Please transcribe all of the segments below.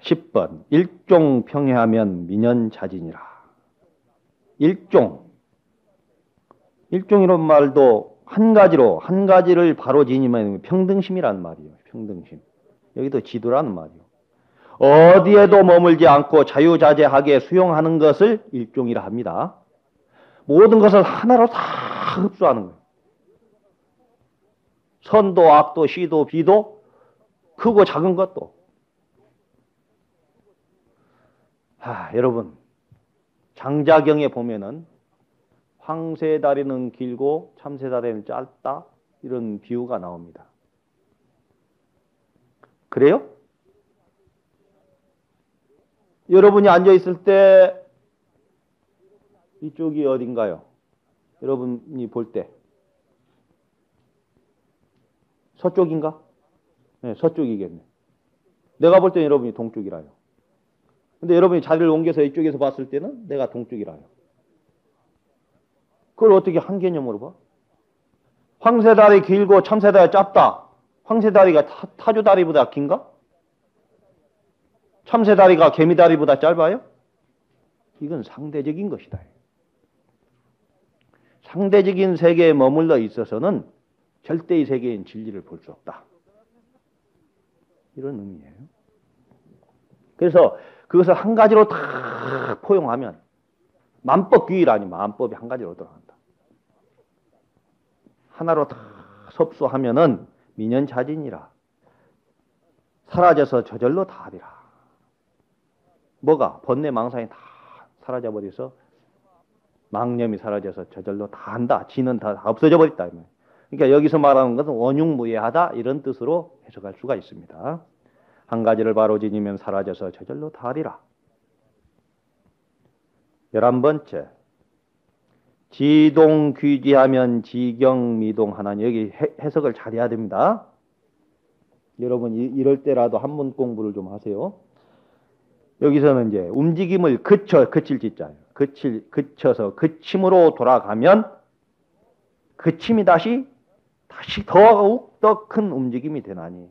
10번 일종 평해하면 민연자진이라. 일종이란 말도 한 가지를 바로 지니면 평등심이라는 말이에요. 평등심. 여기도 지도라는 말이에요. 어디에도 머물지 않고 자유자재하게 수용하는 것을 일종이라 합니다. 모든 것을 하나로 다 흡수하는 거예요. 선도 악도 시도 비도 크고 작은 것도. 여러분 장자경에 보면은 황새다리는 길고 참새다리는 짧다 이런 비유가 나옵니다. 그래요? 여러분이 앉아있을 때 이쪽이 어딘가요? 여러분이 볼 때 서쪽인가? 네, 서쪽이겠네. 내가 볼 때는 여러분이 동쪽이라요. 근데 여러분이 자리를 옮겨서 이쪽에서 봤을 때는 내가 동쪽이라요. 그걸 어떻게 한 개념으로 봐? 황새다리 길고 참새다리 짧다. 황새다리가 타조다리보다 긴가? 참새다리가 개미다리보다 짧아요? 이건 상대적인 것이다. 상대적인 세계에 머물러 있어서는 절대의 세계인 진리를 볼 수 없다. 이런 의미예요. 그래서 그것을 한 가지로 다 포용하면 만법규율 만법이 한 가지로 들어간다. 하나로 다 섭수하면은 민연자진이라. 사라져서 저절로 다하리라. 뭐가? 번뇌망상이 다 사라져버려서 망념이 사라져서 저절로 다 한다. 지는 다 없어져 버렸다. 그러니까 여기서 말하는 것은 원흉무예하다 이런 뜻으로 해석할 수가 있습니다. 한 가지를 바로 지니면 사라져서 저절로 다하리라. 11번째 지동귀지하면 지경미동하나니. 여기 해석을 잘해야 됩니다. 여러분 이럴 때라도 한문 공부를 좀 하세요. 여기서는 이제 움직임을 그칠 짓자예요. 그쳐서 그침으로 돌아가면 그침이 다시 더욱 더 큰 움직임이 되나니.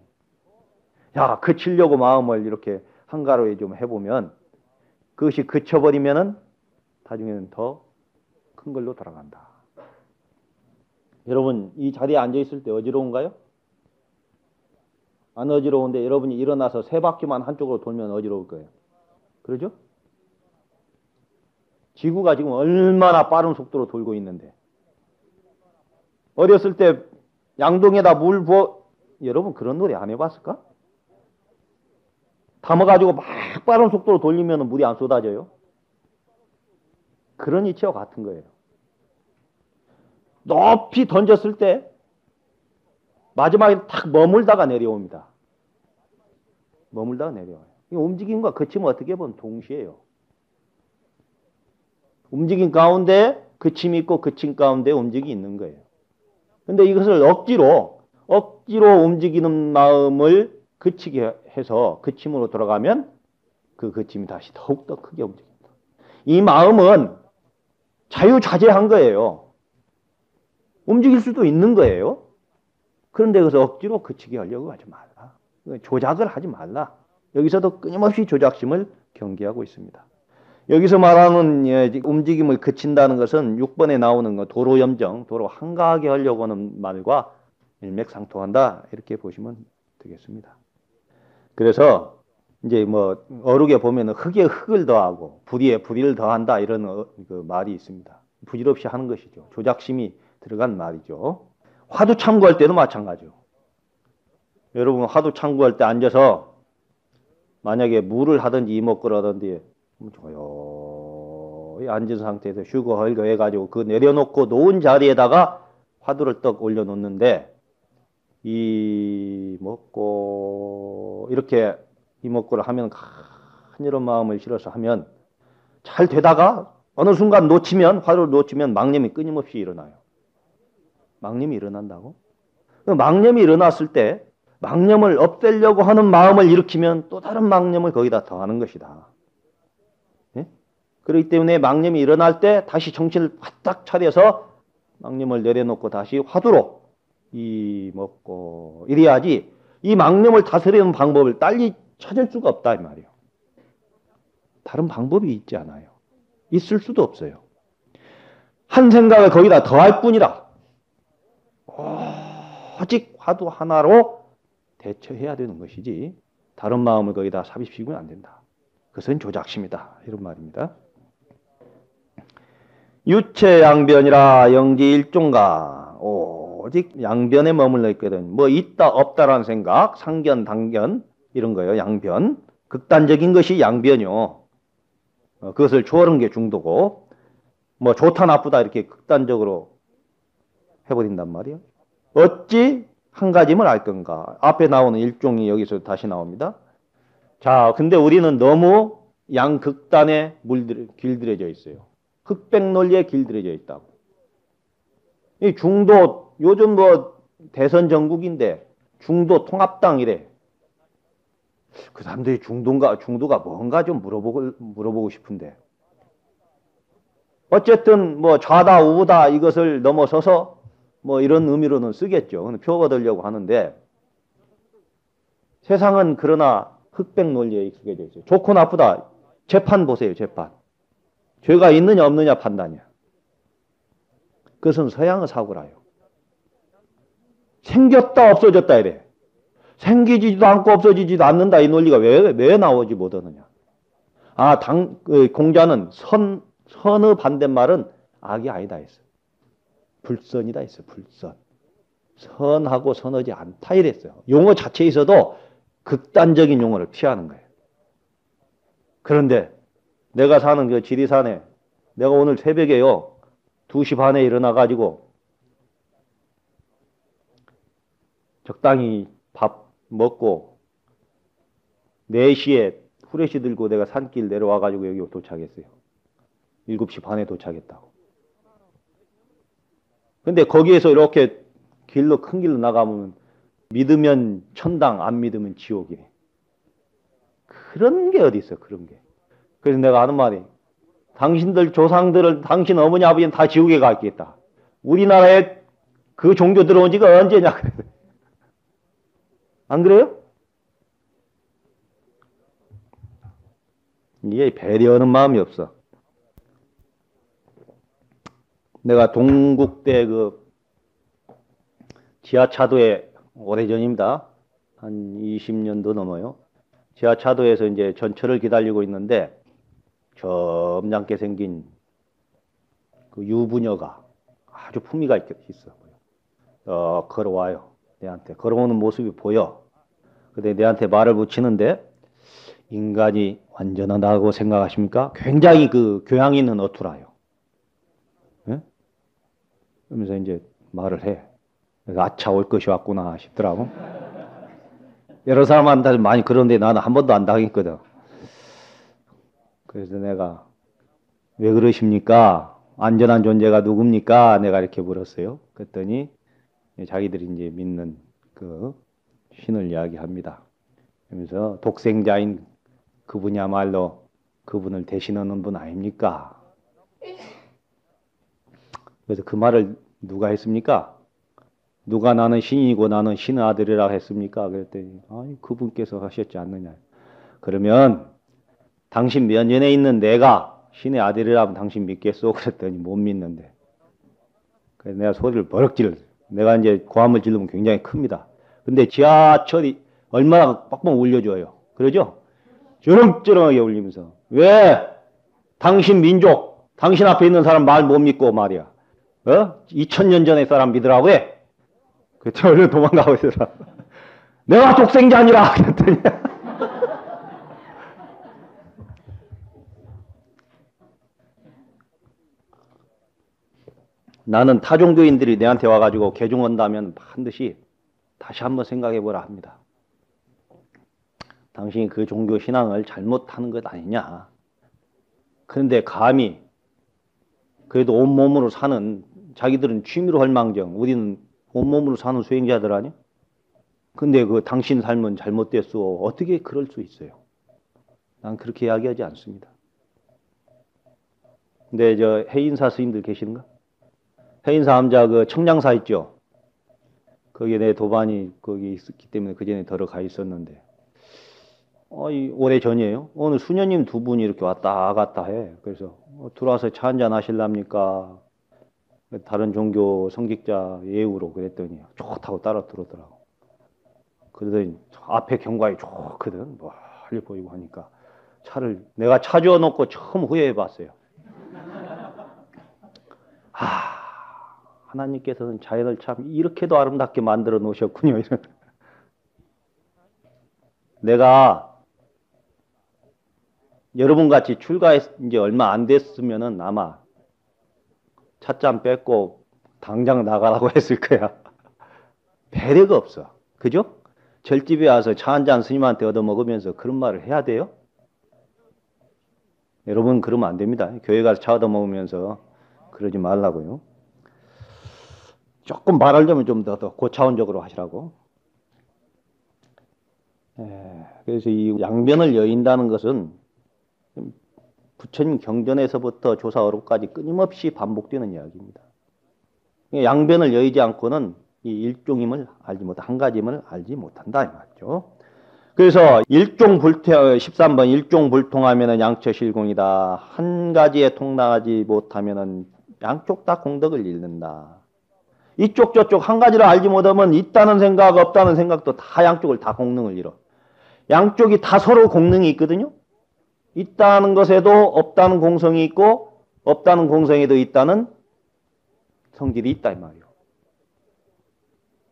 야, 그치려고 마음을 이렇게 한가로이 좀 해보면 그것이 그쳐버리면은 나중에는 더 큰 걸로 돌아간다. 여러분 이 자리에 앉아있을 때 어지러운가요? 안 어지러운데 여러분이 일어나서 세 바퀴만 한쪽으로 돌면 어지러울 거예요. 그러죠? 지구가 지금 얼마나 빠른 속도로 돌고 있는데 어렸을 때 양동에다 물 부어. 여러분 그런 놀이 안 해봤을까? 담아가지고 막 빠른 속도로 돌리면 물이 안 쏟아져요. 그런 이치와 같은 거예요. 높이 던졌을 때 마지막에 탁 머물다가 내려옵니다. 머물다가 내려와요. 움직임과 그침은 어떻게 보면 동시에요. 움직임 가운데 그침이 있고 그침 가운데 움직임이 있는 거예요. 근데 이것을 억지로 움직이는 마음을 그치게 해서 그침으로 돌아가면 그 그침이 다시 더욱더 크게 움직입니다. 이 마음은 자유자재한 거예요. 움직일 수도 있는 거예요. 그런데 그것을 억지로 그치게 하려고 하지 말라. 조작을 하지 말라. 여기서도 끊임없이 조작심을 경계하고 있습니다. 여기서 말하는 움직임을 그친다는 것은 6번에 나오는 거 도로염정, 도로 한가하게 하려고 하는 말과 일맥상통한다. 이렇게 보시면 되겠습니다. 그래서 이제 뭐 어록에 보면 흙에 흙을 더하고 불의에 불의를 더한다 이런 그 말이 있습니다. 부질없이 하는 것이죠. 조작심이 들어간 말이죠. 화두 참고할 때도 마찬가지요. 여러분 화두 참고할 때 앉아서 만약에 물을 하든지 이목구를 하든지 조용히 앉은 상태에서 휴거 헐거 해가지고 그 내려놓고 놓은 자리에다가 화두를 떡 올려놓는데 이목구 이렇게 이목구를 하면 간절한 마음을 실어서 하면 잘 되다가 어느 순간 화두를 놓치면 망념이 끊임없이 일어나요. 망념이 일어난다고? 망념이 일어났을 때 망념을 없애려고 하는 마음을 일으키면 또 다른 망념을 거기다 더하는 것이다. 예? 그렇기 때문에 망념이 일어날 때 다시 정신을 바짝 차려서 망념을 내려놓고 다시 화두로 이래야지 이 망념을 다스리는 방법을 빨리 찾을 수가 없다 이 말이에요. 다른 방법이 있지 않아요. 있을 수도 없어요. 한 생각을 거기다 더할 뿐이라 오직 화두 하나로 대처해야 되는 것이지 다른 마음을 거기다 삽입시키면 안 된다. 그것은 조작심이다. 이런 말입니다. 유체양변이라 영지일종가 오직 양변에 머물러 있거든. 뭐 있다 없다라는 생각, 상견, 당견 이런 거예요. 양변. 극단적인 것이 양변이요. 그것을 초월한 게 중도고 뭐 좋다 나쁘다 이렇게 극단적으로 해버린단 말이에요. 어찌 한 가지만 알 건가. 앞에 나오는 일종이 여기서 다시 나옵니다. 자, 근데 우리는 너무 양극단에 길들여져 있어요. 흑백 논리에 길들여져 있다고. 이 중도 요즘 뭐 대선 전국인데 중도 통합당이래. 그 사람들이 중도가 뭔가 좀 물어보고 싶은데. 어쨌든 뭐 좌다 우다 이것을 넘어서서 뭐 이런 의미로는 쓰겠죠. 표 얻으려고 하는데 세상은 그러나 흑백 논리에 익숙해져 있어요. 좋고 나쁘다. 재판 보세요. 재판. 죄가 있느냐 없느냐 판단이야. 그것은 서양의 사고라요. 생겼다 없어졌다 이래. 생기지도 않고 없어지지도 않는다 이 논리가 왜 나오지 못하느냐. 공자는 선의 반대말은 악이 아니다 했어. 불선이다 했어. 불선. 선하고 선하지 않다 이랬어요. 용어 자체에 있어도 극단적인 용어를 피하는 거예요. 그런데 내가 사는 그 지리산에 내가 오늘 새벽에요 2시 반에 일어나가지고 적당히 밥 먹고 4시에 후레쉬 들고 내가 산길 내려와가지고 여기 도착했어요. 7시 반에 도착했다고. 근데 거기에서 이렇게 큰 길로 나가면 믿으면 천당, 안 믿으면 지옥이래. 그런 게 어디 있어, 그런 게. 그래서 내가 하는 말이 당신들 조상들을 당신 어머니 아버지는 다 지옥에 갔겠다. 우리나라에 그 종교 들어온 지가 언제냐. 안 그래요? 이게 배려하는 마음이 없어. 내가 동국대 그 지하차도에 오래전입니다. 한 20년도 넘어요. 지하차도에서 이제 전철을 기다리고 있는데 점잖게 생긴 그 유부녀가 아주 품위가 있어. 걸어와요. 내한테. 걸어오는 모습이 보여. 근데 내한테 말을 붙이는데 인간이 완전하다고 생각하십니까? 굉장히 그 교양 있는 어투라요. 예? 그러면서 이제 말을 해. 그래서 아차 올 것이 왔구나 싶더라고. 여러 사람한테 많이 그런데 나는 한 번도 안 당했거든. 그래서 내가 왜 그러십니까? 안전한 존재가 누굽니까? 내가 이렇게 물었어요. 그랬더니 자기들이 이제 믿는 그 신을 이야기합니다. 그러면서 독생자인 그분이야말로 그분을 대신하는 분 아닙니까? 그래서 그 말을 누가 했습니까? 누가 나는 신이고 나는 신의 아들이라 했습니까? 그랬더니 아니 그분께서 하셨지 않느냐. 그러면 당신 면전에 있는 내가 신의 아들이라면 당신 믿겠소? 그랬더니 못 믿는데. 그래서 내가 소리를 버럭 질렀어요. 내가 이제 고함을 지르면 굉장히 큽니다. 근데 지하철이 얼마나 빡빡 울려줘요. 그러죠? 주렁주렁하게 울리면서 왜 당신 민족, 당신 앞에 있는 사람 말 못 믿고 말이야. 2000년 전의 사람 믿으라고 해? 그때 얼른 도망가고 있어라. 내가 독생자니라! 그랬더니 나는 타종교인들이 내한테 와가지고 개종 온다면 반드시 다시 한번 생각해보라 합니다. 당신이 그 종교 신앙을 잘못하는 것 아니냐. 그런데 감히 그래도 온몸으로 사는 자기들은 취미로 헐망정 우리는 온몸으로 사는 수행자들 아니야? 근데 그 당신 삶은 잘못됐어. 어떻게 그럴 수 있어요? 난 그렇게 이야기하지 않습니다. 근데 저 해인사 스님들 계시는가? 해인사 암자 그 청량사 있죠? 거기에 내 도반이 거기 있었기 때문에 그 전에 들어가 있었는데 오래 전이에요. 어느 수녀님 두 분이 이렇게 왔다 갔다 해. 그래서 들어와서 차 한잔 하실랍니까? 다른 종교 성직자 예우로 그랬더니 좋다고 따라 들어오더라고. 그러더니 앞에 경관이 좋거든. 멀리 보이고 하니까 내가 차 주워놓고 처음 후회해 봤어요. 하나님께서는 자연을 참 이렇게도 아름답게 만들어 놓으셨군요. 내가 여러분 같이 출가한 지 얼마 안 됐으면은 아마 찻잔 뺏고 당장 나가라고 했을 거야. 배려가 없어. 그죠? 절집에 와서 차 한 잔 스님한테 얻어먹으면서 그런 말을 해야 돼요? 여러분 그러면 안 됩니다. 교회 가서 차 얻어먹으면서 그러지 말라고요. 조금 말하려면 좀 더 고차원적으로 하시라고. 그래서 이 양변을 여인다는 것은 부처님 경전에서부터 조사어록까지 끊임없이 반복되는 이야기입니다. 양변을 여의지 않고는 이 일종임을 알지 못한다. 한 가지임을 알지 못한다 이 말이죠. 그래서 13번 일종불통하면 양처실공이다. 한 가지에 통나가지 못하면 양쪽 다 공덕을 잃는다. 이쪽 저쪽 한 가지를 알지 못하면 있다는 생각 없다는 생각도 다 양쪽을 다 공능을 잃어. 양쪽이 다 서로 공능이 있거든요. 있다는 것에도 없다는 공성이 있고 없다는 공성에도 있다는 성질이 있다 이 말이에요.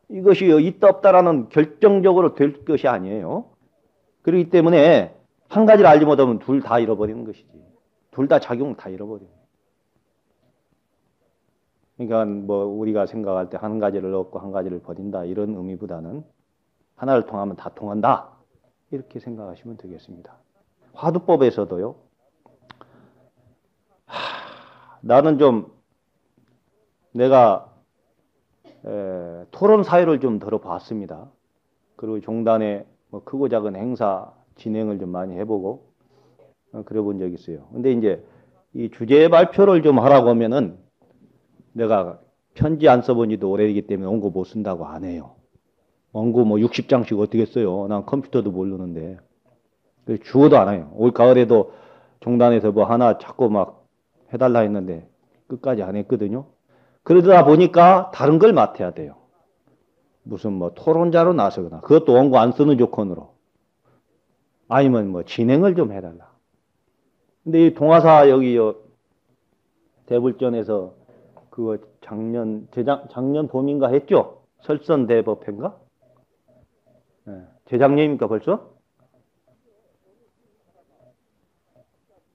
이것이 있다 없다라는 결정적으로 될 것이 아니에요. 그렇기 때문에 한 가지를 알지 못하면 둘 다 잃어버리는 것이지. 둘 다 작용을 다 잃어버려요. 그러니까 뭐 우리가 생각할 때 한 가지를 얻고 한 가지를 버린다 이런 의미보다는 하나를 통하면 다 통한다 이렇게 생각하시면 되겠습니다. 화두법에서도요. 나는 좀 내가 토론 사회를 좀 들어봤습니다. 그리고 종단의 뭐 크고 작은 행사 진행을 좀 많이 해보고 그래 본 적이 있어요. 근데 이제 이 주제 발표를 좀 하라고 하면은 내가 편지 안 써본 지도 오래되기 때문에 원고 못 쓴다고 안 해요. 원고 뭐 60장씩 어떻게 써요? 난 컴퓨터도 모르는데. 주어도 안 해요. 올 가을에도 종단에서 뭐 하나 자꾸 막 해달라 했는데 끝까지 안 했거든요. 그러다 보니까 다른 걸 맡아야 돼요. 무슨 뭐 토론자로 나서거나 그것도 원고 안 쓰는 조건으로 아니면 뭐 진행을 좀 해달라. 근데 이 동화사 여기 대불전에서 그거 작년 봄인가 했죠? 설선대법회인가? 재작년입니까 벌써?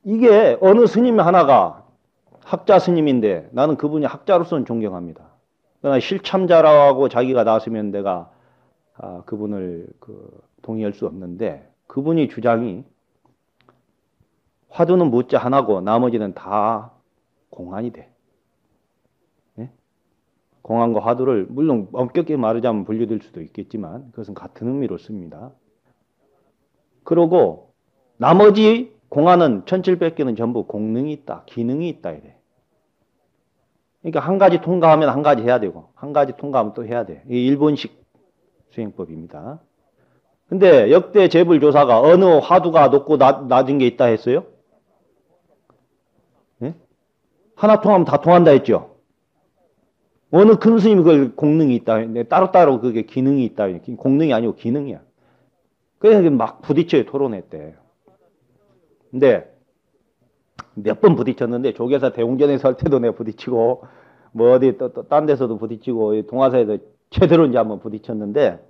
이게 어느 스님 하나가 학자 스님인데 나는 그분이 학자로서는 존경합니다. 그러나 실참자라고 자기가 나서면 내가 그분을 동의할 수 없는데 그분이 주장이 화두는 무자 하나고 나머지는 다 공안이 돼. 네? 공안과 화두를 물론 엄격히 말하자면 분류될 수도 있겠지만 그것은 같은 의미로 씁니다. 그러고 나머지 공안은 1700개는 전부 공능이 있다. 기능이 있다 이래. 그러니까 한 가지 통과하면 한 가지 해야 되고 한 가지 통과하면 또 해야 돼. 이게 일본식 수행법입니다. 근데 역대 재불조사가 어느 화두가 높고 낮은 게 있다 했어요? 네? 하나 통하면 다 통한다 했죠? 어느 큰 스님이 그걸 공능이 있다. 따로따로 그게 기능이 있다. 공능이 아니고 기능이야. 그래서 막 부딪혀요. 토론했대. 근데 몇 번 부딪혔는데 조계사 대웅전에서 할 때도 내가 부딪히고 뭐 어디 또 딴 데서도 부딪히고 동화사에도 제대로 이제 한번 부딪혔는데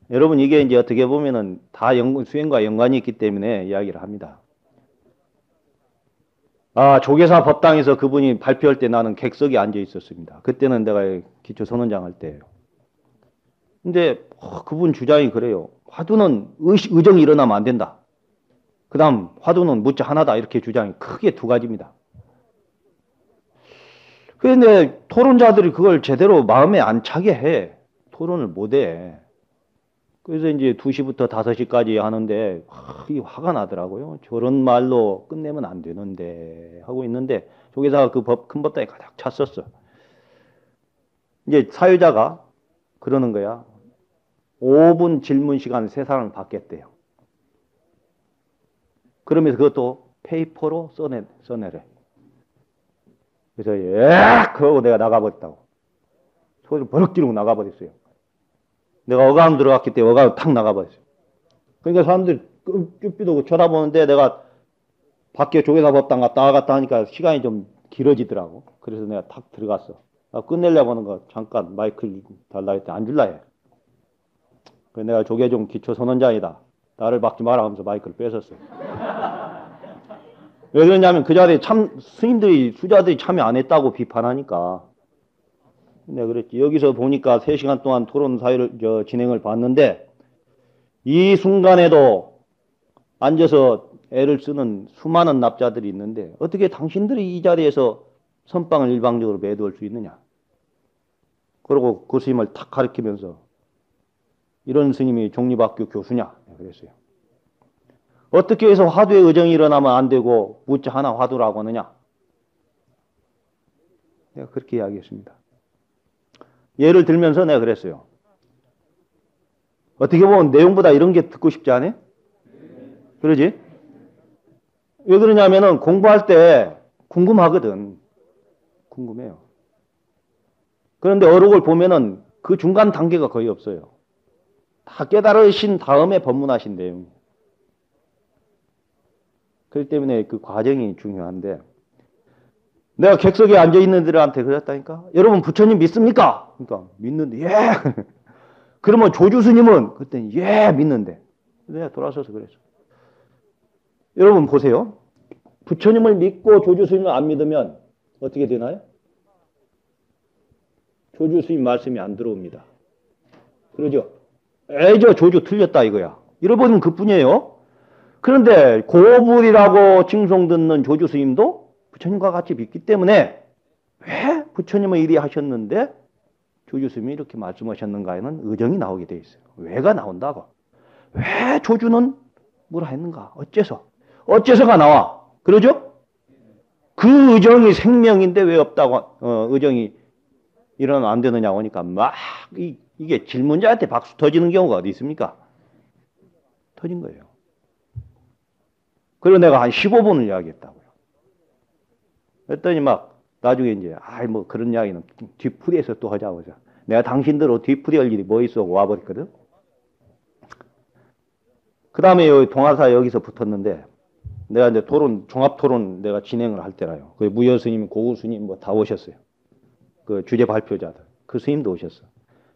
여러분 이게 이제 어떻게 보면은 다 수행과 연관이 있기 때문에 이야기를 합니다. 조계사 법당에서 그분이 발표할 때 나는 객석에 앉아 있었습니다. 그때는 내가 기초선언장 할 때예요. 근데 그분 주장이 그래요. 화두는 의정이 일어나면 안 된다. 그 다음 화두는 무자 하나다 이렇게 주장이 크게 두 가지입니다. 그런데 토론자들이 그걸 제대로 마음에 안 차게 해. 토론을 못해. 그래서 이제 2시부터 5시까지 하는데 화가 나더라고요. 저런 말로 끝내면 안 되는데 하고 있는데 조계사가 그 큰 법당에 가득 찼었어. 이제 사유자가 그러는 거야. 5분 질문 시간 3사람을 받겠대요. 그러면서 그것도 페이퍼로 써내래. 그래서 그러고 내가 나가버렸다고. 소리를 버럭 지르고 나가버렸어요. 내가 어감 들어갔기 때문에 어감 탁 나가버렸어요. 그러니까 사람들이 쭈삐도 쳐다보는데 내가 밖에 조계사법당 갔다 하니까 시간이 좀 길어지더라고. 그래서 내가 탁 들어갔어. 끝내려고 하는 거 잠깐 마이크를 달라 했더니 안 줄라 해. 그래서 내가 조계종 기초선언장이다. 나를 박지 마라 하면서 마이크를 뺏었어요. 왜 그러냐면 그 자리에 스님들이, 수자들이 참여 안 했다고 비판하니까. 내가 그랬지. 여기서 보니까 3시간 동안 토론 사회를, 진행을 봤는데, 이 순간에도 앉아서 애를 쓰는 수많은 납자들이 있는데, 어떻게 당신들이 이 자리에서 선빵을 일방적으로 매도할 수 있느냐. 그러고 그 스님을 탁 가리키면서, 이런 스님이 종립학교 교수냐. 그랬어요. 어떻게 해서 화두의 의정이 일어나면 안 되고 무자 하나 화두라고 하느냐. 내가 그렇게 이야기했습니다. 예를 들면서 내가 그랬어요. 어떻게 보면 내용보다 이런 게 듣고 싶지 않아요? 그러지? 왜 그러냐면은 공부할 때 궁금하거든. 궁금해요. 그런데 어록을 보면은 그 중간 단계가 거의 없어요. 다 깨달으신 다음에 법문하신 내용이에요. 그렇기 때문에 그 과정이 중요한데, 내가 객석에 앉아있는 들한테 그랬다니까? 여러분 부처님 믿습니까? 그러니까 믿는데 예. 그러면 조주 스님은? 그랬더니 예 믿는데. 내가 돌아서서 그랬어. 여러분 보세요. 부처님을 믿고 조주 스님을 안 믿으면 어떻게 되나요? 조주 스님 말씀이 안 들어옵니다. 그러죠? 저 조주 틀렸다 이거야. 잃어버리면 그뿐이에요. 그런데 고불이라고 칭송 듣는 조주 스님도 부처님과 같이 믿기 때문에 왜 부처님은 이리 하셨는데 조주 스님이 이렇게 말씀하셨는가에는 의정이 나오게 돼 있어요. 왜가 나온다고. 왜 조주는 뭐라 했는가. 어째서가 나와. 그러죠? 그 의정이 생명인데 왜 없다고 의정이 일어나면 안 되느냐고 하니까 막 이게 질문자한테 박수 터지는 경우가 어디 있습니까? 터진 거예요. 그리고 내가 한 15분을 이야기했다고요. 그랬더니 막 나중에 이제 뭐 그런 이야기는 뒤풀이에서 또 하자고 해서 내가 당신들 뒤풀이 할 일이 뭐 있어 와버렸거든. 그 다음에 여기 동아사 여기서 붙었는데 내가 이제 종합 토론 내가 진행을 할 때라요. 그 무여 스님, 고구 스님 뭐 다 오셨어요. 그 주제 발표자들. 그 스님도 오셨어.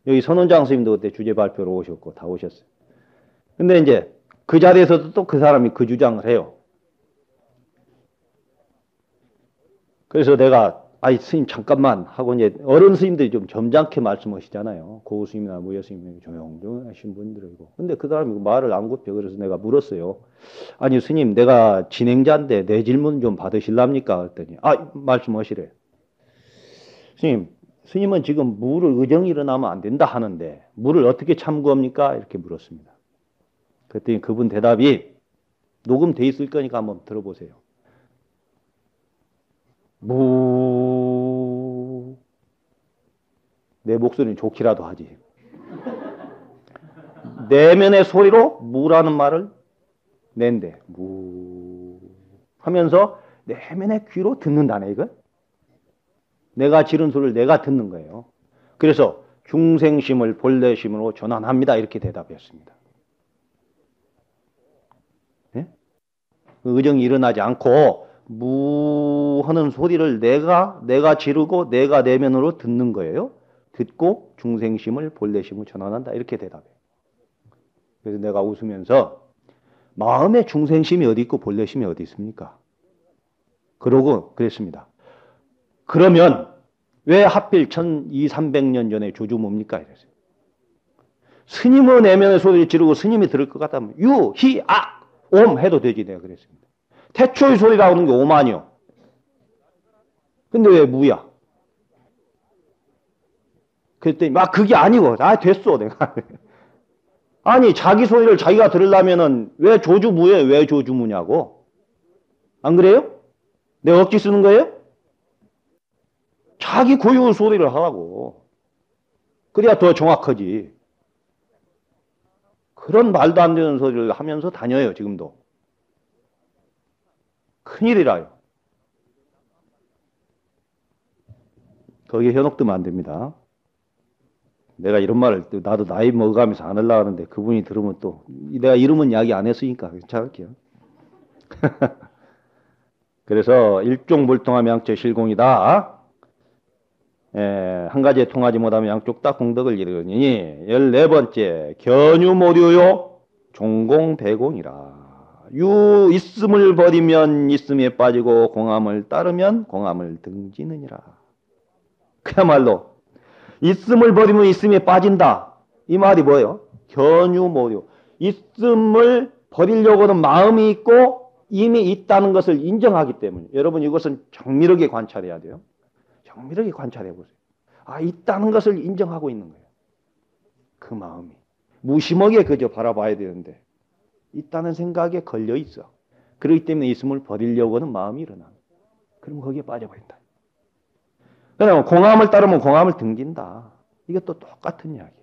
여기 선원장 스님도 그때 주제 발표로 오셨고 다 오셨어요. 근데 이제 그 자리에서도 또 그 사람이 그 주장을 해요. 그래서 내가 스님 잠깐만 하고 이제 어른 스님들이 좀 점잖게 말씀하시잖아요. 고구 스님이나 무여 스님이 조용조용하신 분들이고. 근데 그 사람이 말을 안 굽혀. 그래서 내가 물었어요. 아니 스님 내가 진행자인데 내 질문 좀 받으실랍니까? 그랬더니 말씀하시래. 스님은 지금 무를 의정이 일어나면 안 된다 하는데 무를 어떻게 참고합니까? 이렇게 물었습니다. 그랬더니 그분 대답이 녹음돼 있을 거니까 한번 들어보세요. 내 목소리는 좋기라도 하지. 내면의 소리로 무라는 말을 낸대. 하면서 내면의 귀로 듣는다네 이거. 내가 지른 소리를 내가 듣는 거예요. 그래서 중생심을 본래심으로 전환합니다. 이렇게 대답했습니다. 네? 의정이 일어나지 않고 무 하는 소리를 내가 지르고 내가 내면으로 듣는 거예요. 듣고 중생심을 본래심으로 전환한다. 이렇게 대답해요. 그래서 내가 웃으면서 마음의 중생심이 어디 있고 본래심이 어디 있습니까? 그러고 그랬습니다. 그러면 왜 하필 1200~300년 전에 조주 뭡니까? 이랬어요. 스님의 내면의 소리를 지르고 스님이 들을 것 같다면 유, 히, 아, 옴 해도 되지 내가 그랬습니다. 태초의 소리라고 하는 게 옴 아니요. 근데 왜 무야? 그랬더니 그게 아니고 됐어 내가. 아니 자기 소리를 자기가 들으려면은 왜 조주무예요? 왜 조주무냐고. 안 그래요? 내가 억지 쓰는 거예요? 자기 고유 소리를 하라고. 그래야 더 정확하지. 그런 말도 안 되는 소리를 하면서 다녀요 지금도. 큰일이라요. 거기에 현혹되면 안 됩니다. 내가 이런 말을 나도 나이 먹어가면서 안 하려고 하는데 그분이 들으면 또 내가 이름은 이야기 안 했으니까 괜찮을게요. 그래서 일종불통함 양처 실공이다. 한 가지에 통하지 못하면 양쪽 다 공덕을 이루니 14번째 견유모류요 종공배공이라. 유 있음을 버리면 있음에 빠지고 공함을 따르면 공함을 등지느니라. 그야말로 있음을 버리면 있음에 빠진다. 이 말이 뭐예요? 견유모류. 있음을 버리려고는 마음이 있고 이미 있다는 것을 인정하기 때문에 여러분 이것은 정밀하게 관찰해야 돼요. 정밀하게 관찰해 보세요. 아, 있다는 것을 인정하고 있는 거예요. 그 마음이. 무심하게 그저 바라봐야 되는데 있다는 생각에 걸려 있어. 그렇기 때문에 있음을 버리려고 하는 마음이 일어나. 그럼 거기에 빠져버린다. 그러면 공함을 따르면 공함을 등진다. 이것도 똑같은 이야기예요.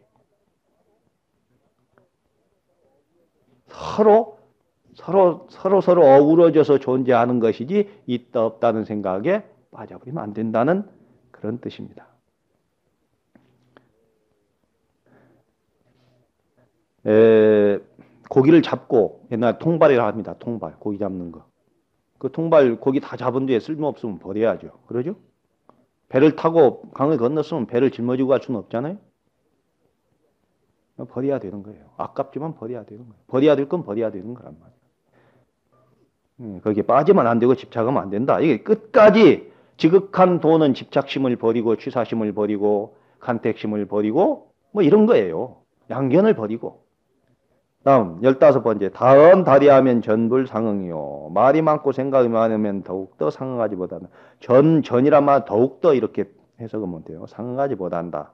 서로 어우러져서 존재하는 것이지 있다 없다는 생각에 빠져버리면 안 된다는 그런 뜻입니다. 고기를 잡고 옛날 통발이라 합니다. 통발, 고기 잡는 거. 그 통발 고기 다 잡은 뒤에 쓸모없으면 버려야죠. 그러죠? 배를 타고 강을 건넜으면 배를 짊어지고 갈 수는 없잖아요. 버려야 되는 거예요. 아깝지만 버려야 되는 거예요. 버려야 될 건 버려야 되는 거란 말이에요. 거기에 빠지면 안 되고 집착하면 안 된다. 이게 끝까지 지극한 도는 집착심을 버리고 취사심을 버리고 간택심을 버리고 뭐 이런 거예요. 양견을 버리고. 다음 15번째 다언 다리하면 전불상응이요. 말이 많고 생각이 많으면 더욱더 상응하지 못한다. 전이란 말 더욱더 이렇게 해석하면 돼요. 상응하지 못한다.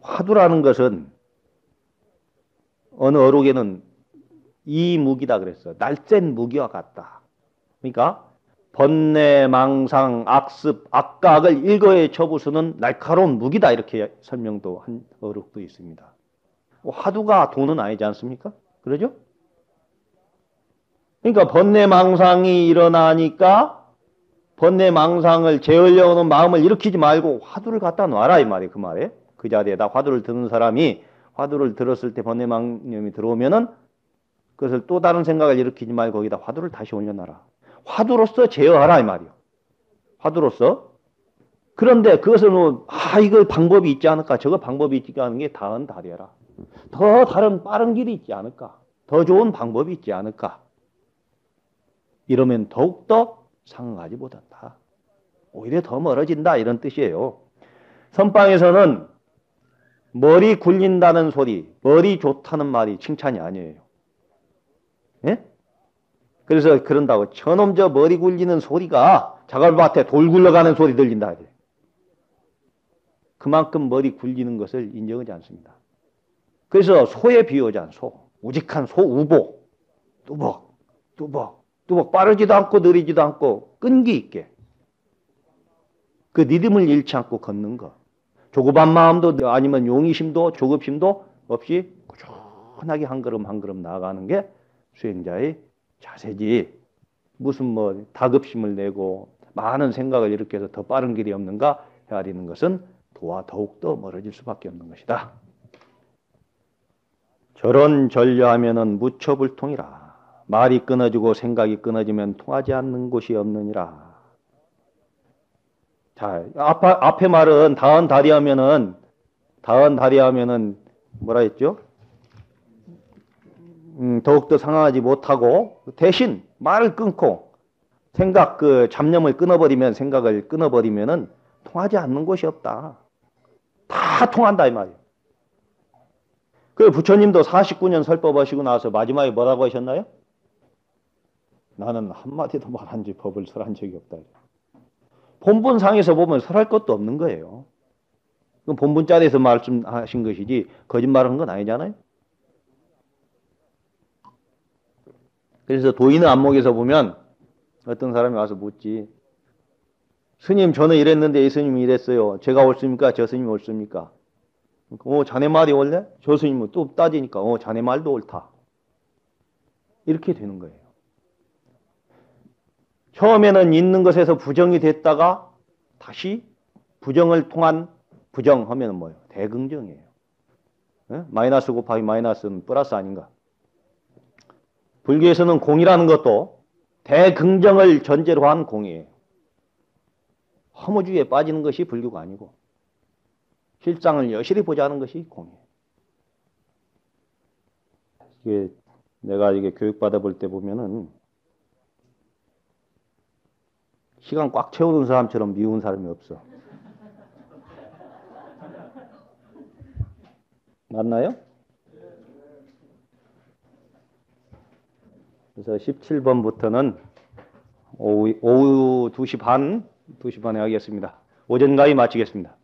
화두라는 것은 어느 어록에는 이 무기다 그랬어. 날쌘 무기와 같다. 그러니까 번뇌, 망상, 악습, 악각을 일거에 쳐부수는 날카로운 무기다 이렇게 설명도 한 어록도 있습니다. 화두가 도는 아니지 않습니까? 그러죠? 그러니까 번뇌, 망상이 일어나니까 번뇌, 망상을 제어하려고 하는 마음을 일으키지 말고 화두를 갖다 놔라 이 말이에요. 그 말에. 그 자리에다 화두를 드는 사람이 화두를 들었을 때 번뇌, 망념이 들어오면은 그것을 또 다른 생각을 일으키지 말고 거기다 화두를 다시 올려놔라. 화두로서 제어하라 이 말이요. 화두로서. 그런데 그것은 이거 방법이 있지 않을까? 저거 방법이 있지 않은 게 다은 다리라. 더 다른 빠른 길이 있지 않을까? 더 좋은 방법이 있지 않을까? 이러면 더욱더 상응하지 못한다. 오히려 더 멀어진다 이런 뜻이에요. 선방에서는 머리 굴린다는 소리, 머리 좋다는 말이 칭찬이 아니에요. 예? 그래서 그런다고 저놈 저 머리 굴리는 소리가 자갈밭에 돌 굴러가는 소리 들린다. 그만큼 머리 굴리는 것을 인정하지 않습니다. 그래서 소에 비유하자는 소, 우직한 소 우보, 뚜벅 빠르지도 않고 느리지도 않고 끈기 있게 그 리듬을 잃지 않고 걷는 것. 조급한 마음도 아니면 용의심도 조급심도 없이 꾸준하게 한 걸음 한 걸음 나아가는 게 수행자의 자세지. 무슨 뭐 다급심을 내고 많은 생각을 일으켜서 더 빠른 길이 없는가 헤아리는 것은 도와 더욱더 멀어질 수밖에 없는 것이다. 저런 전려하면은 무처불통이라. 말이 끊어지고 생각이 끊어지면 통하지 않는 곳이 없느니라. 자, 앞에 말은 다은 다리하면은 뭐라 했죠? 더욱더 상하지 못하고 대신 말을 끊고 생각 잡념을 끊어버리면 생각을 끊어버리면은 통하지 않는 곳이 없다. 다 통한다 이 말이에요. 그 부처님도 49년 설법하시고 나서 마지막에 뭐라고 하셨나요? 나는 한마디도 말한 지 법을 설한 적이 없다. 본분상에서 보면 설할 것도 없는 거예요. 그럼 본분 자리에서 말씀하신 것이지 거짓말한 건 아니잖아요. 그래서 도인의 안목에서 보면 어떤 사람이 와서 묻지. 스님 저는 이랬는데 이 스님이 이랬어요. 제가 옳습니까? 저 스님이 옳습니까? 자네 말이 옳네? 교수님은 또 따지니까 자네 말도 옳다. 이렇게 되는 거예요. 처음에는 있는 것에서 부정이 됐다가 다시 부정을 통한 부정하면 뭐예요? 대긍정이에요. 마이너스 곱하기 마이너스는 플러스 아닌가? 불교에서는 공이라는 것도 대긍정을 전제로 한 공이에요. 허무주의에 빠지는 것이 불교가 아니고 실상을 여실히 보자는 것이 공이에요. 이게 내가 이게 교육받아 볼 때 보면은 시간 꽉 채우는 사람처럼 미운 사람이 없어. 맞나요? 그래서 17번부터는 오후 2시 반에 하겠습니다. 오전 강의 마치겠습니다.